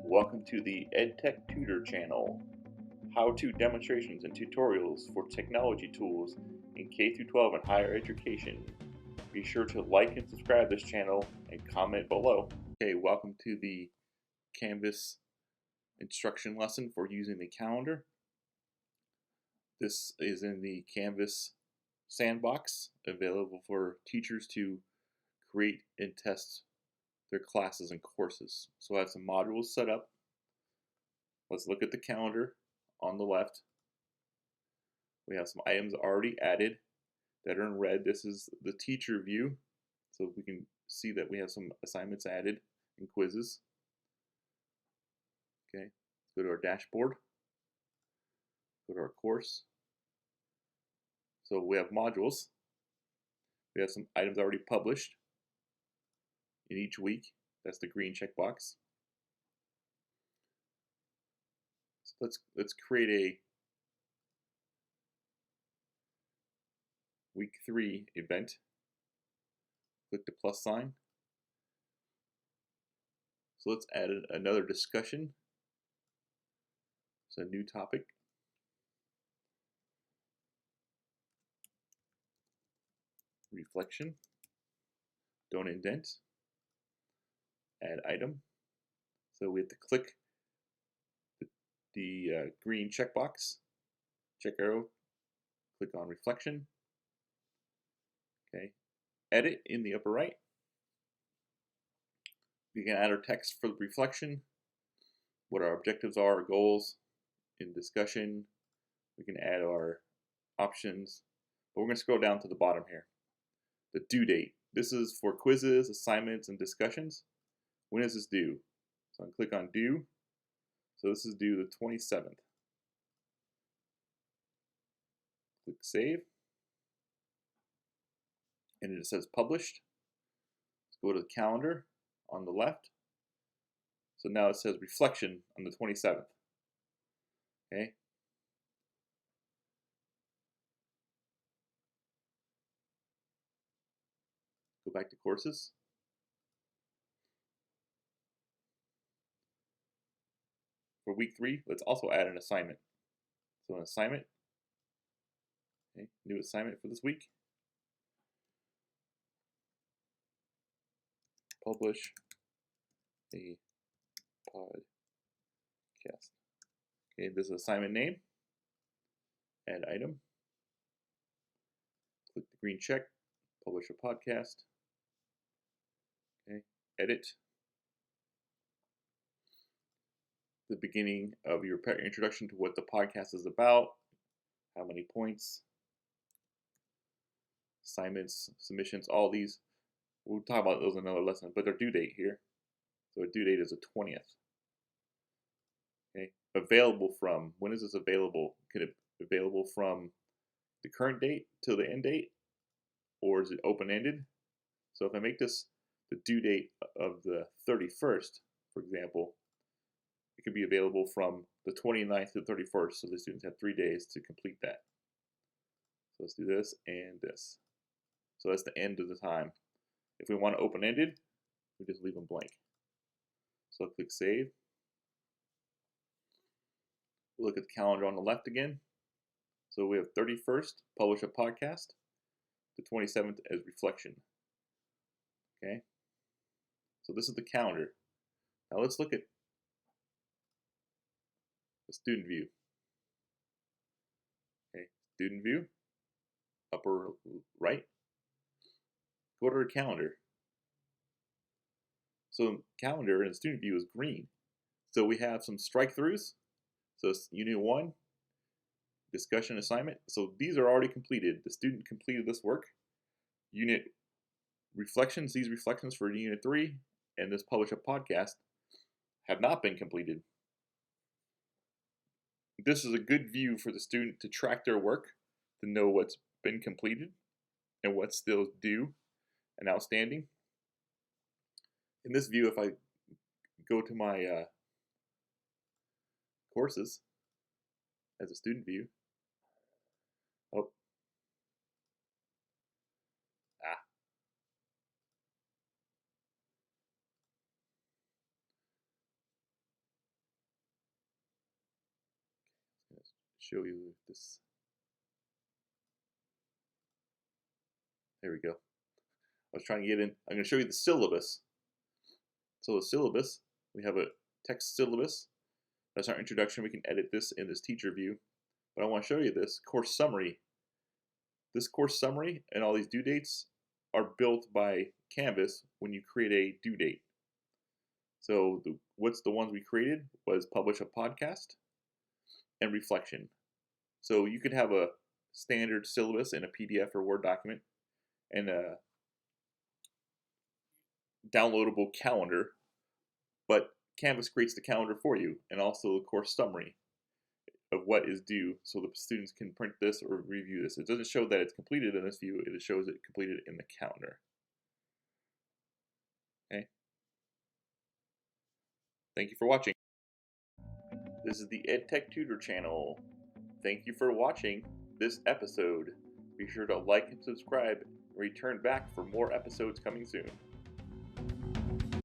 Welcome to the EdTech Tutor channel, how-to demonstrations and tutorials for technology tools in K-12 and higher education. Be sure to like and subscribe this channel and comment below. Okay, welcome to the Canvas instruction lesson for using the calendar. This is in the Canvas sandbox, available for teachers to create and test their classes and courses. So I have some modules set up. Let's look at the calendar on the left. We have some items already added that are in red. This is the teacher view, so we can see that we have some assignments added and quizzes. Okay, let's go to our dashboard, go to our course. So we have modules. We have some items already published in each week. That's the green checkbox. So let's create a week 3 event. Click the plus sign. So let's add another discussion. It's a new topic. Reflection. Don't indent. Add item. So we have to click the green checkbox, check arrow, click on reflection. Okay, edit in the upper right. We can add our text for the reflection, what our objectives are, our goals. In discussion, we can add our options, but we're going to scroll down to the bottom here. The due date. This is for quizzes, assignments, and discussions. When is this due? So I click on due. So this is due the 27th. Click save. And it says published. Let's go to the calendar on the left. So now it says reflection on the 27th. Okay. Go back to courses. For week 3, let's also add an assignment. So an assignment, okay, new assignment for this week. Publish a podcast. Okay, this is assignment name. Add item. Click the green check. Publish a podcast. Okay, edit. The beginning of your introduction to what the podcast is about, how many points, assignments, submissions, all these. We'll talk about those in another lesson, but their due date here. So our due date is the 20th. Okay, available from, when is this available? Can it be available from the current date till the end date, or is it open-ended? So if I make this the due date of the 31st, for example, it could be available from the 29th to the 31st, so the students have 3 days to complete that. So let's do this and this. So that's the end of the time. If we want to open-ended, we just leave them blank. So I'll click save. We'll look at the calendar on the left again. So we have 31st, publish a podcast. The 27th as reflection. Okay. So this is the calendar. Now let's look at the student view. Okay, student view, upper right. Go to our calendar. So calendar in student view is green. So we have some strike-throughs. So it's Unit 1, discussion assignment. So these are already completed. The student completed this work. Unit reflections, these reflections for Unit 3 and this publish a podcast have not been completed. This is a good view for the student to track their work, to know what's been completed and what's still due and outstanding. In this view, if I go to my courses as a student view, show you this. There we go. I was trying to get in. I'm going to show you the syllabus. So the syllabus, we have a text syllabus. That's our introduction. We can edit this in this teacher view. But I want to show you this course summary. This course summary and all these due dates are built by Canvas when you create a due date. So what's the ones we created was publish a podcast and reflection. So you could have a standard syllabus in a PDF or Word document and a downloadable calendar, but Canvas creates the calendar for you and also the course summary of what is due so the students can print this or review this. It doesn't show that it's completed in this view, it shows it completed in the calendar. Okay. Thank you for watching. This is the EdTech Tutor channel. Thank you for watching this episode. Be sure to like and subscribe and return back for more episodes coming soon.